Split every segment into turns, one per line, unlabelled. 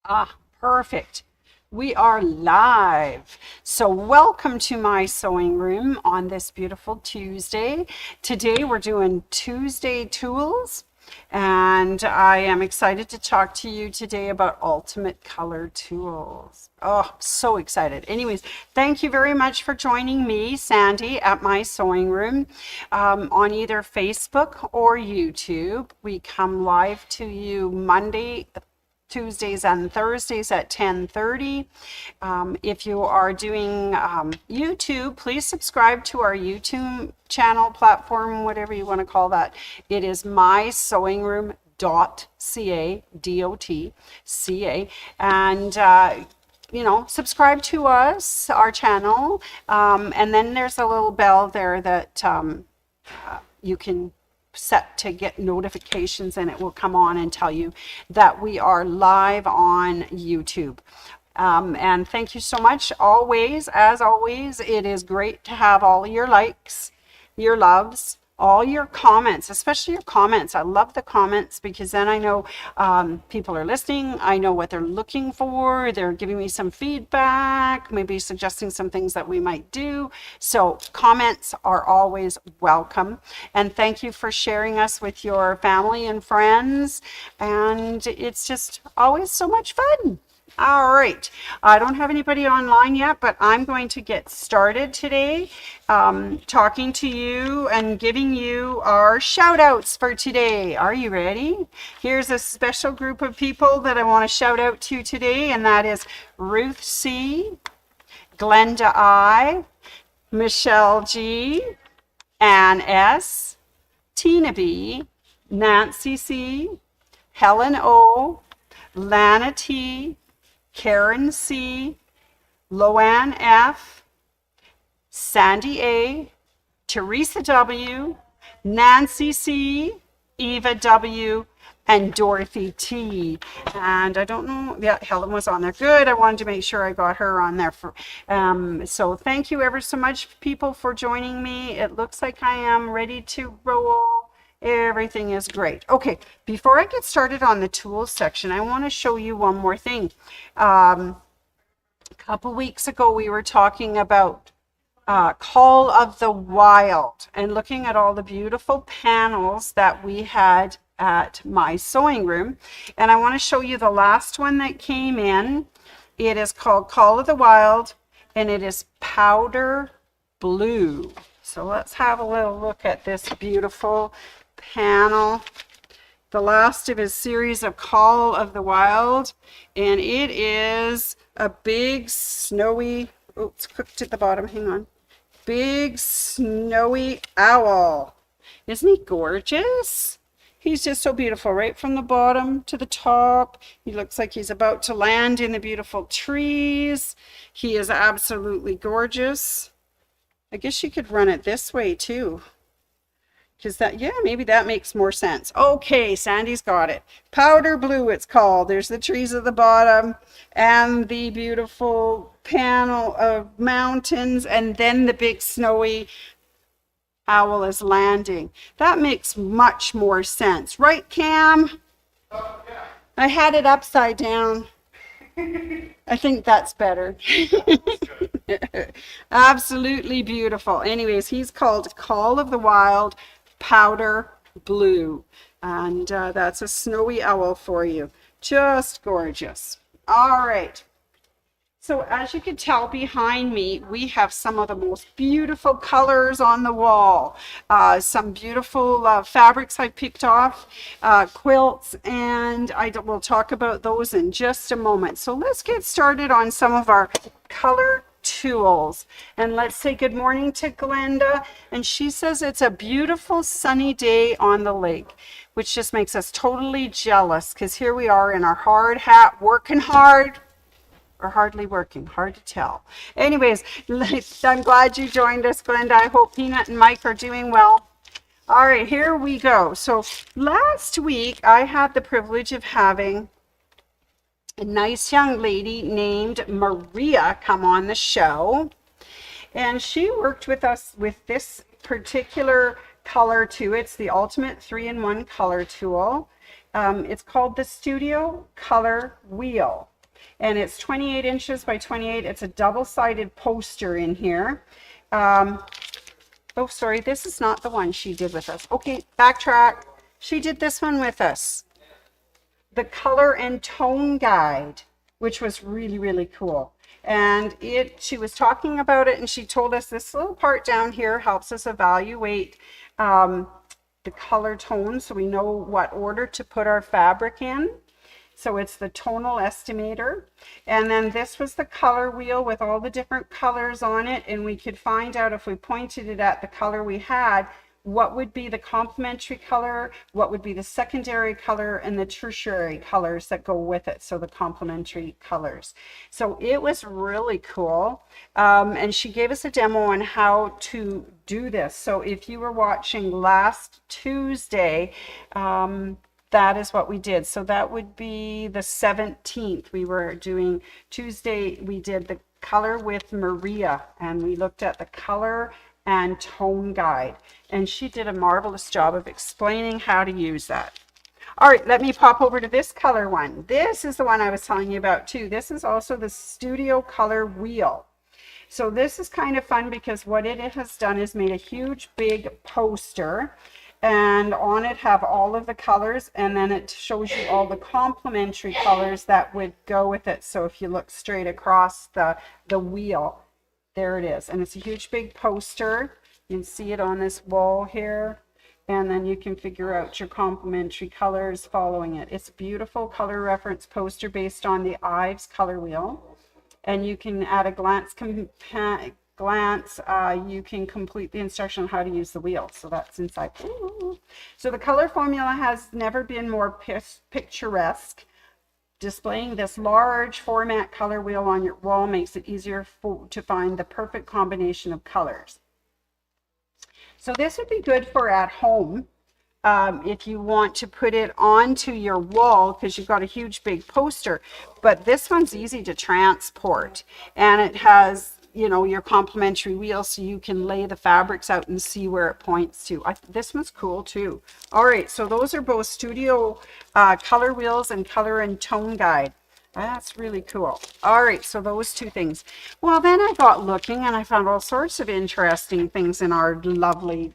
Ah, perfect. We are live. So, welcome to my sewing room on this beautiful Tuesday. Today, we're doing Tuesday tools, and I am excited to talk to you today about Ultimate Color Tools. Oh, so excited. Anyways, thank you very much for joining me, Sandy, at my sewing room on either Facebook or YouTube. We come live to you Monday, Tuesdays and Thursdays at 10:30. If you are doing YouTube, please subscribe to our YouTube channel, platform, whatever you want to call that. It is my sewing room .ca, DOTCA, and subscribe to us, our channel, and then there's a little bell there that you can set to get notifications, and it will come on and tell you that we are live on YouTube. And thank you so much. Always, as always, it is great to have all your likes, your loves, all your comments, especially your comments. I love the comments because then I know people are listening. I know what they're looking for. They're giving me some feedback, maybe suggesting some things that we might do. So comments are always welcome. And thank you for sharing us with your family and friends. And it's just always so much fun. All right, I don't have anybody online yet, but I'm going to get started today talking to you and giving you our shout outs for today. Are you ready? Here's a special group of people that I want to shout out to today, and that is Ruth C., Glenda I., Michelle G., Ann S., Tina B., Nancy C., Helen O., Lana T., Karen C., Loanne F., Sandy A., Teresa W., Nancy C., Eva W., and Dorothy T. And I don't know, yeah, Helen was on there. Good, I wanted to make sure I got her on there. So thank you ever so much, people, for joining me. It looks like I am ready to roll. Everything is great. Okay, before I get started on the tools section, I want to show you one more thing. A couple weeks ago, we were talking about Call of the Wild and looking at all the beautiful panels that we had at my sewing room. And I want to show you the last one that came in. It is called Call of the Wild, and it is powder blue. So let's have a little look at this beautiful panel, the last of his series of Call of the Wild, and it is a big snowy, oh, it's cooked at the bottom, hang on, big snowy owl. Isn't he gorgeous? He's just so beautiful, right from the bottom to the top. He looks like he's about to land in the beautiful trees. He is absolutely gorgeous. I guess you could run it this way too. Because that, yeah, maybe that makes more sense. Okay, Sandy's got it. Powder blue, it's called. There's the trees at the bottom and the beautiful panel of mountains, and then the big snowy owl is landing. That makes much more sense. Right, Cam? Oh, yeah. I had it upside down. I think that's better. Absolutely beautiful. Anyways, he's called Call of the Wild Powder Blue, and that's a snowy owl for you. Just gorgeous. All right, so as you can tell behind me, we have some of the most beautiful colors on the wall, some beautiful fabrics I picked off, quilts, and we'll talk about those in just a moment. So let's get started on some of our color tools, and let's say good morning to Glenda, and she says it's a beautiful sunny day on the lake, which just makes us totally jealous because here we are in our hard hat working hard or hardly working, hard to tell. Anyways, I'm glad you joined us, Glenda. I hope Peanut and Mike are doing well. All right, here we go. So last week I had the privilege of having a nice young lady named Maria come on the show, and she worked with us with this particular color too. It's the Ultimate 3-in-1 color tool. It's called the Studio Color Wheel. and it's 28 inches by 28. It's a double-sided poster in here. Oh, sorry, this is not the one she did with us. Okay, backtrack. She did this one with us. The color and tone guide, which was really, really cool. And she was talking about it, and she told us this little part down here helps us evaluate the color tone, so we know what order to put our fabric in. So it's the tonal estimator. And then this was the color wheel with all the different colors on it, and we could find out if we pointed it at the color we had, what would be the complementary color, what would be the secondary color, and the tertiary colors that go with it, so the complementary colors. So it was really cool, and she gave us a demo on how to do this. So if you were watching last Tuesday, that is what we did. So that would be the 17th. We were doing Tuesday, we did the color with Maria, and we looked at the color and tone guide, and she did a marvelous job of explaining how to use that. All right, let me pop over to this color one. This is the one I was telling you about too. This is also the Studio Color Wheel. So this is kind of fun because what it has done is made a huge big poster, and on it have all of the colors, and then it shows you all the complementary colors that would go with it. So if you look straight across the wheel, there it is, and it's a huge big poster. You can see it on this wall here, and then you can figure out your complementary colors following it. It's a beautiful color reference poster based on the Ives color wheel, and you can at a glance you can complete the instruction on how to use the wheel. So that's inside. Ooh. So the color formula has never been more picturesque. Displaying this large format color wheel on your wall makes it easier to find the perfect combination of colors. So this would be good for at home if you want to put it onto your wall, because you've got a huge big poster. But this one's easy to transport, and it has, you know, your complementary wheel, so you can lay the fabrics out and see where it points to. This one's cool too. All right, so those are both Studio Color Wheels and Color and Tone Guide. That's really cool. All right, so those two things. Well, then I got looking, and I found all sorts of interesting things in our lovely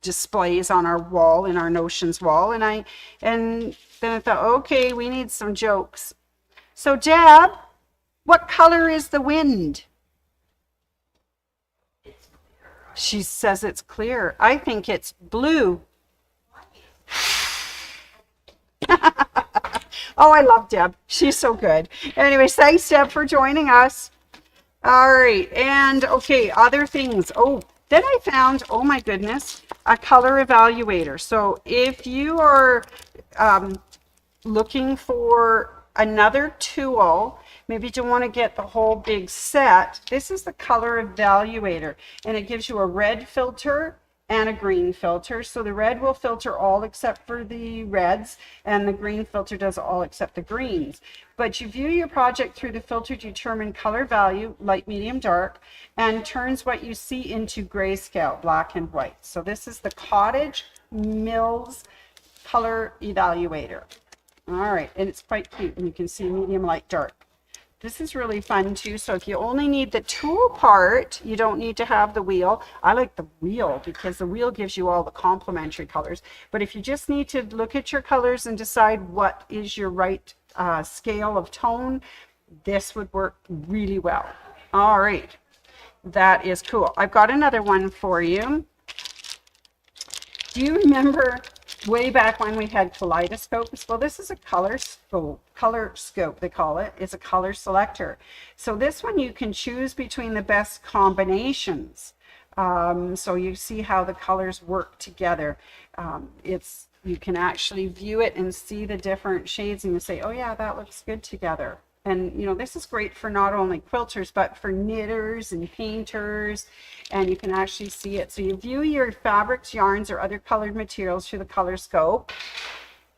displays on our wall, in our Notions wall, and then I thought, okay, we need some jokes. So Deb, what color is the wind? She says it's clear. I think it's blue. Oh, I love Deb. She's so good. Anyways, thanks, Deb, for joining us. All right. And okay, other things. Oh, then I found, oh my goodness, a color evaluator. So if you are looking for another tool, maybe you don't want to get the whole big set, this is the color evaluator, and it gives you a red filter and a green filter. So the red will filter all except for the reds, and the green filter does all except the greens. But you view your project through the filter to determine color value, light, medium, dark, and turns what you see into grayscale, black and white. So this is the Cottage Mills color evaluator. All right, and it's quite cute, and you can see medium, light, dark. This is really fun too. So if you only need the tool part, you don't need to have the wheel. I like the wheel because the wheel gives you all the complementary colors. But if you just need to look at your colors and decide what is your right scale of tone, this would work really well. All right, that is cool. I've got another one for you. Do you remember way back when we had kaleidoscopes? Well, this is a color scope, they call it. It's a color selector. So this one you can choose between the best combinations. So you see how the colors work together. You can actually view it and see the different shades, and you say, oh yeah, that looks good together. And you know, this is great for not only quilters, but for knitters and painters, and you can actually see it. So you view your fabrics, yarns, or other colored materials through the color scope.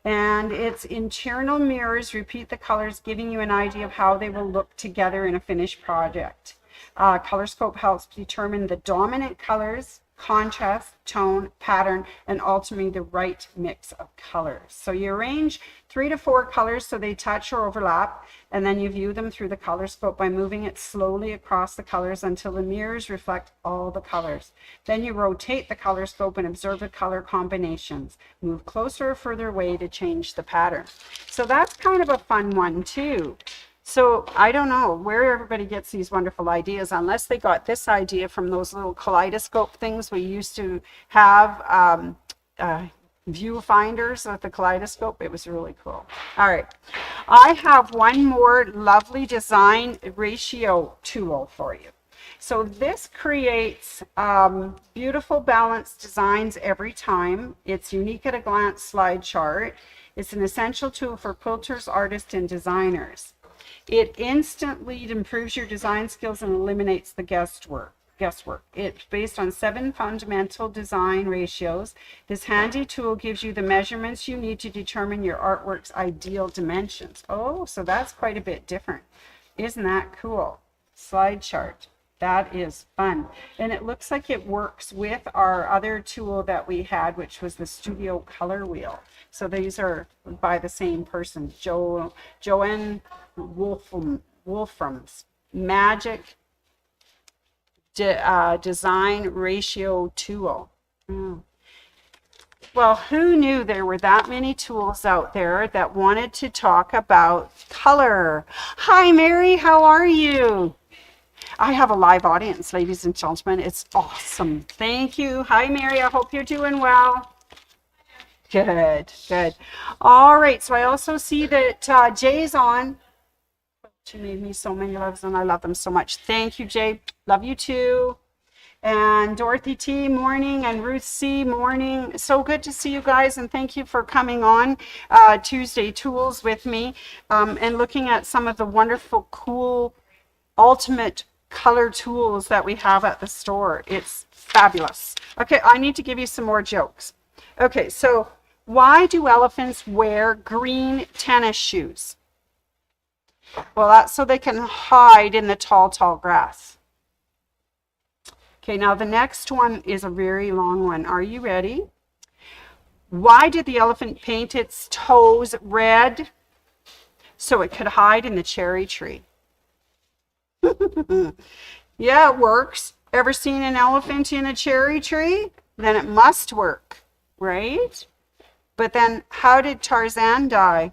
And its internal mirrors repeat the colors, giving you an idea of how they will look together in a finished project. Color scope helps determine the dominant colors contrast, tone, pattern, and ultimately the right mix of colors. So you arrange 3 to 4 colors so they touch or overlap, and then you view them through the color scope by moving it slowly across the colors until the mirrors reflect all the colors. Then you rotate the color scope and observe the color combinations. Move closer or further away to change the pattern. So that's kind of a fun one too. So I don't know where everybody gets these wonderful ideas, unless they got this idea from those little kaleidoscope things we used to have, viewfinders with the kaleidoscope. It was really cool. All right. I have one more lovely design ratio tool for you. So this creates beautiful balanced designs every time. It's unique at a glance slide chart. It's an essential tool for quilters, artists, and designers. It instantly improves your design skills and eliminates the guesswork. It's based on 7 fundamental design ratios. This handy tool gives you the measurements you need to determine your artwork's ideal dimensions. Oh, so that's quite a bit different. Isn't that cool? Slide chart. That is fun. And it looks like it works with our other tool that we had, which was the Studio Color Wheel. So these are by the same person, Joanne Wolfram's Magic Design Ratio Tool. Well, who knew there were that many tools out there that wanted to talk about color? Hi, Mary, how are you? I have a live audience, ladies and gentlemen. It's awesome. Thank you. Hi, Mary. I hope you're doing well. Good, good. All right. So I also see that Jay's on. She made me so many loves, and I love them so much. Thank you, Jay. Love you too. And Dorothy T, morning, and Ruth C, morning. So good to see you guys, and thank you for coming on Tuesday Tools with me and looking at some of the wonderful, cool, ultimate color tools that we have at the store. It's fabulous. Okay, I need to give you some more jokes. Okay, so why do elephants wear green tennis shoes? Well, that's so they can hide in the tall, tall grass. Okay, now the next one is a very long one. Are you ready? Why did the elephant paint its toes red? So it could hide in the cherry tree. Yeah, it works. Ever seen an elephant in a cherry tree? Then it must work, right? But then how did Tarzan die?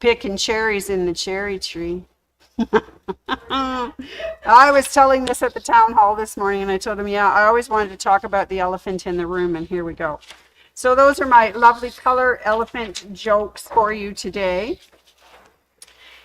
Picking cherries in the cherry tree. I was telling this at the town hall this morning, and I told him, yeah, I always wanted to talk about the elephant in the room, and here we go. So those are my lovely color elephant jokes for you today.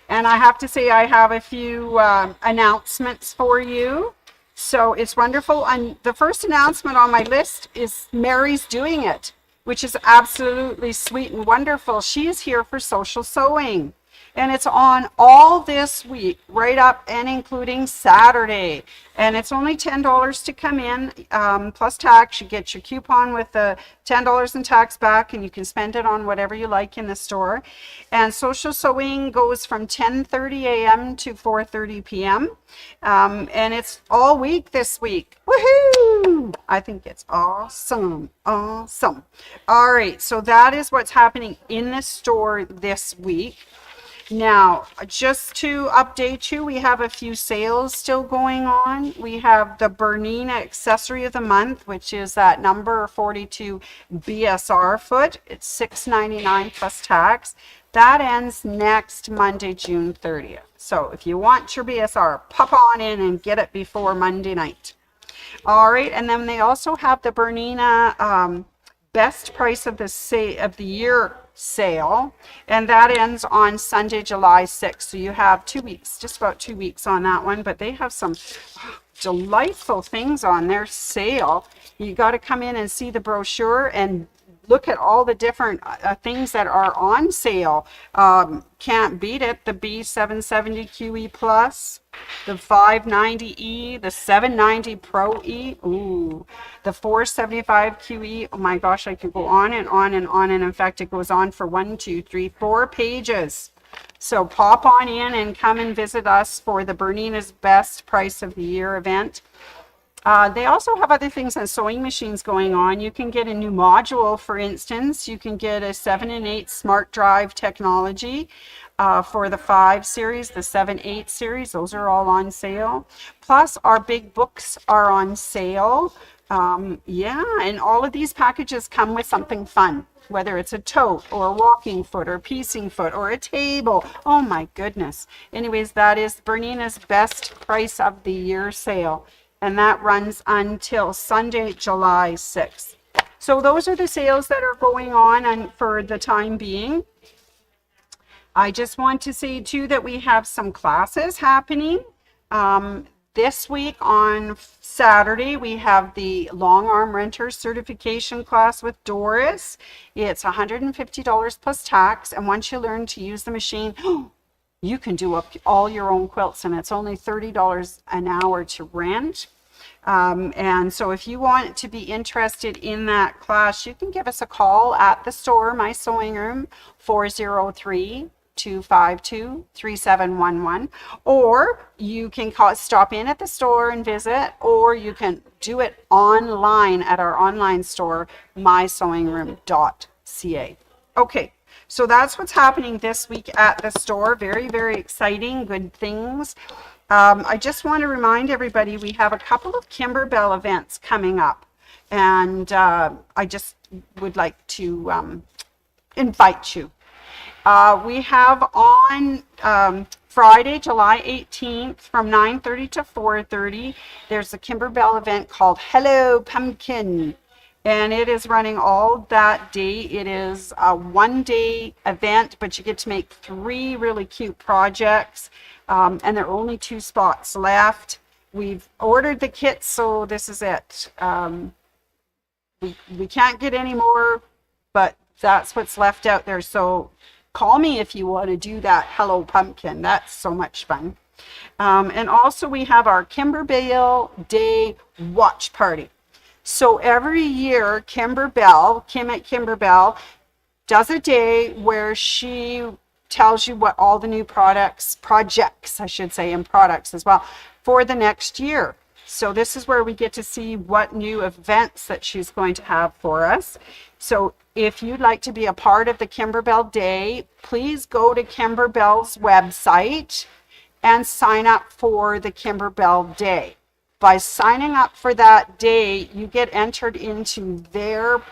And I have to say, I have a few announcements for you. So it's wonderful. And the first announcement on my list is Mary's doing it, which is absolutely sweet and wonderful. She is here for social sewing. And it's on all this week, right up and including Saturday. And it's only $10 to come in, plus tax. You get your coupon with the $10 in tax back, and you can spend it on whatever you like in the store. And social sewing goes from 10:30 a.m. to 4:30 p.m. And it's all week this week. Woohoo! I think it's awesome. Awesome. All right, so that is what's happening in the store this week. Now, just to update you, we have a few sales still going on. We have the Bernina Accessory of the Month, which is that number 42 BSR foot. It's $6.99 plus tax. That ends next Monday, June 30th. So if you want your BSR, pop on in and get it before Monday night. All right, and then they also have the Bernina Best Price of the Year sale, and that ends on Sunday, July 6th. So you have 2 weeks, just about 2 weeks on that one, but they have some delightful things on their sale. You got to come in and see the brochure and look at all the different things that are on sale. Can't beat it. The B770 QE Plus, the 590E, the 790 Pro E, ooh, the 475 QE. Oh my gosh, I could go on and on and on. And in fact, it goes on for 1, 2, 3, 4 pages. So pop on in and come and visit us for the Bernina's Best Price of the Year event. They also have other things on sewing machines going on. You can get a new module, for instance. You can get a 7 and 8 Smart Drive technology for the 5 series, the 7, 8 series. Those are all on sale. Plus, our big books are on sale. Yeah, and all of these packages come with something fun, whether it's a tote or a walking foot or piecing foot or a table. Oh my goodness. Anyways, that is Bernina's best price of the year sale. And that runs until Sunday, July 6th. So those are the sales that are going on and for the time being. I just want to say too that we have some classes happening. This week on Saturday, we have the Long Arm Renter Certification class with Doris. It's $150 plus tax. And once you learn to use the machine, you can do up all your own quilts, and it's only $30 an hour to rent. And so if you want to be interested in that class, you can give us a call at the store, My Sewing Room, 403-252-3711, or you can stop in at the store and visit, or you can do it online at our online store, mysewingroom.ca. Okay. So that's what's happening this week at the store. Very, very exciting, good things. I just want to remind everybody we have a couple of Kimberbell events coming up. And I just would like to invite you. We have on Friday, July 18th from 9:30 to 4:30, there's a Kimberbell event called Hello Pumpkin. And it is running all that day. It is a one-day event, but you get to make 3 really cute projects. And there are only 2 spots left. We've ordered the kits, so this is it. We can't get any more, but that's what's left out there. So call me if you want to do that Hello Pumpkin. That's so much fun. And also we have our Kimberbell Day Watch Party. So every year, Kim at Kimberbell does a day where she tells you what all the new projects and products as well, for the next year. So this is where we get to see what new events that she's going to have for us. So if you'd like to be a part of the Kimberbell Day, please go to Kimberbell's website and sign up for the Kimberbell Day. By signing up for that day, you get entered into their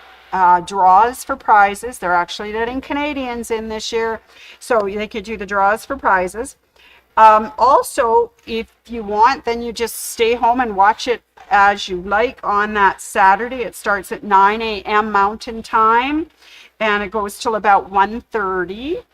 draws for prizes. They're actually letting Canadians in this year, so they could do the draws for prizes. Also, if you want, then you just stay home and watch it as you like on that Saturday. It starts at 9 a.m. Mountain Time, and it goes till about 1:30.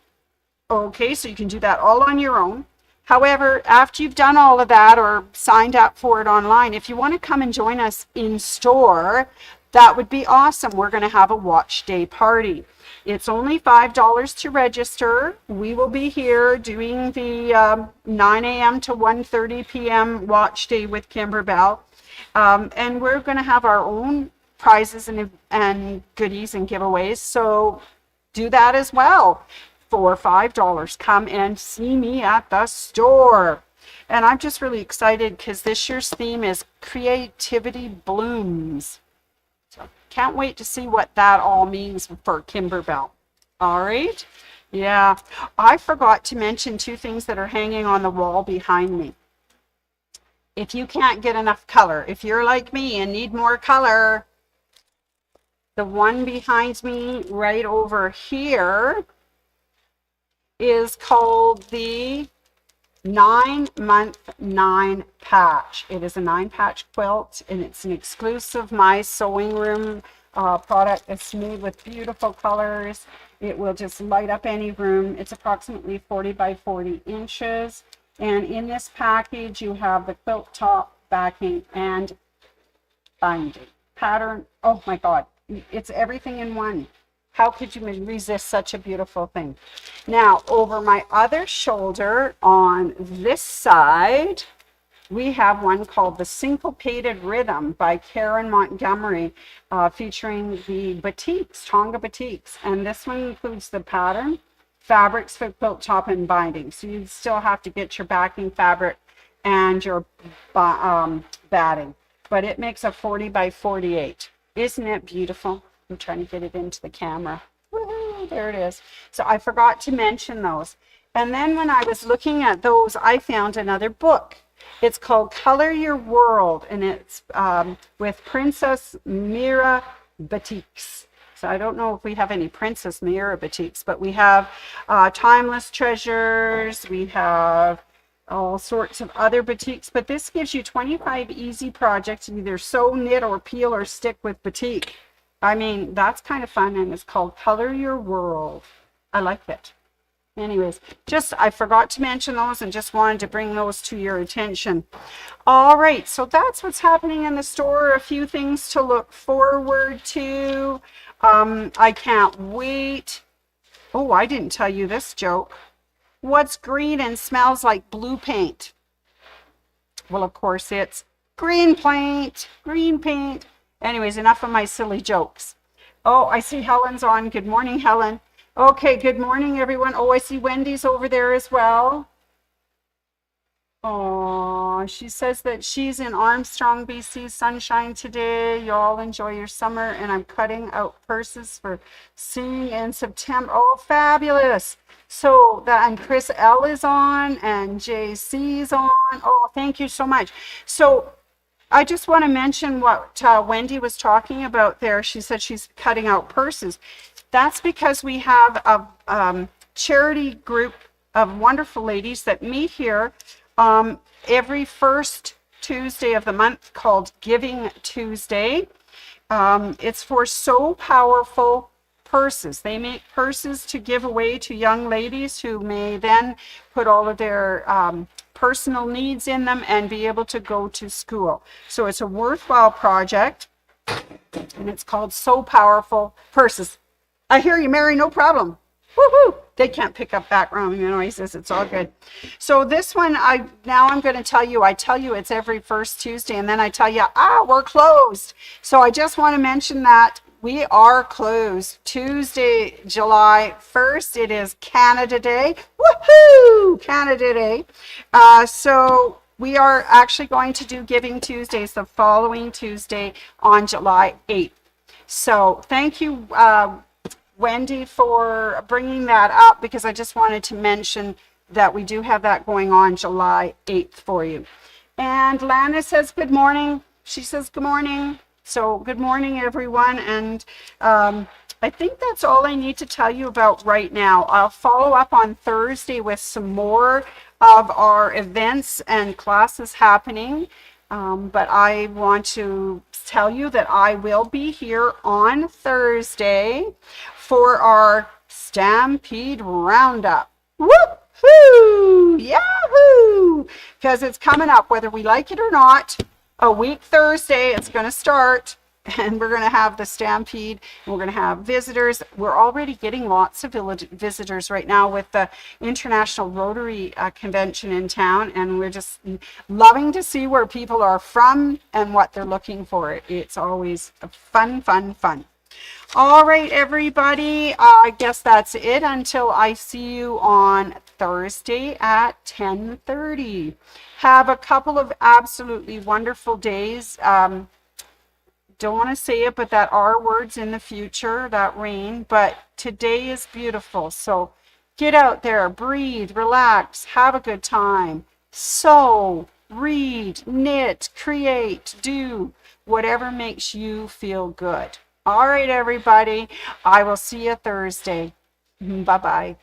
Okay, so you can do that all on your own. However, after you've done all of that or signed up for it online, if you want to come and join us in store, that would be awesome. We're going to have a watch day party. It's only $5 to register. We will be here doing the 9 a.m. to 1:30 p.m. watch day with Kimberbell. And we're going to have our own prizes and goodies and giveaways. So do that as well. For $5, come and see me at the store. And I'm just really excited because this year's theme is Creativity Blooms. So can't wait to see what that all means for Kimberbell. All right. Yeah. I forgot to mention 2 things that are hanging on the wall behind me. If you can't get enough color, if you're like me and need more color, the one behind me right over here is called the 9-month 9 patch. It is a 9-patch quilt, and it's an exclusive My Sewing Room product. It's made with beautiful colors. It will just light up any room. It's approximately 40 by 40 inches. And in this package, you have the quilt top, backing, and binding. Pattern, oh my God, it's everything in one. How could you resist such a beautiful thing? Now, over my other shoulder on this side, we have one called The Syncopated Rhythm by Karen Montgomery, featuring the batiks, Tonga batiks. And this one includes the pattern, fabrics for quilt top, and binding. So you still have to get your backing fabric and your batting. but it makes a 40 by 48. Isn't it beautiful? I'm trying to get it into the camera. Woohoo, there it is. So I forgot to mention those. And then when I was looking at those, I found another book. It's called Color Your World, and it's with Princess Mira Batiks. So I don't know if we have any Princess Mira Batiks, but we have Timeless Treasures. We have all sorts of other batiks, but this gives you 25 easy projects to either sew, knit, or peel or stick with batik. I mean, that's kind of fun, and it's called Color Your World. I like it. Anyways, I forgot to mention those and just wanted to bring those to your attention. All right, so that's what's happening in the store. A few things to look forward to. I can't wait. Oh, I didn't tell you this joke. What's green and smells like blue paint? Well, of course, it's green paint. Green paint. Anyways, enough of my silly jokes. Oh, I see Helen's on. Good morning, Helen. Okay, good morning, everyone. Oh, I see Wendy's over there as well. Oh, she says that she's in Armstrong, BC, sunshine today. You all enjoy your summer, and I'm cutting out purses for soon in September. Oh, fabulous. So that, and Chris L is on, and JC's on. Oh, thank you so much. So I just want to mention what Wendy was talking about there. She said she's cutting out purses. That's because we have a charity group of wonderful ladies that meet here every first Tuesday of the month called Giving Tuesday. It's for So Powerful purses. They make purses to give away to young ladies who may then put all of their personal needs in them and be able to go to school. So it's a worthwhile project, and it's called So Powerful Purses. I hear you, Mary, no problem. Woohoo! They can't pick up background noises. It's all good. So this one, I'm going to tell you, it's every first Tuesday, and then I tell you, we're closed. So I just want to mention that we are closed. Tuesday, July 1st, it is Canada Day. Woohoo! Canada Day. So we are actually going to do Giving Tuesdays the following Tuesday on July 8th. So thank you, Wendy, for bringing that up, because I just wanted to mention that we do have that going on July 8th for you. And Lana says good morning. She says good morning. So good morning, everyone. And I think that's all I need to tell you about right now. I'll follow up on Thursday with some more of our events and classes happening. But I want to tell you that I will be here on Thursday for our Stampede Roundup. Woohoo! Yahoo! Because it's coming up, whether we like it or not. A week Thursday, it's going to start, and we're going to have the Stampede, and we're going to have visitors. We're already getting lots of visitors right now with the International Rotary Convention in town, and we're just loving to see where people are from and what they're looking for. It's always fun, fun, fun. All right, everybody, I guess that's it until I see you on Thursday at 10:30. Have a couple of absolutely wonderful days. Don't want to say it, but that are words in the future, that rain, but today is beautiful. So get out there, breathe, relax, have a good time. Sew, read, knit, create, do whatever makes you feel good. All right, everybody. I will see you Thursday. Bye-bye.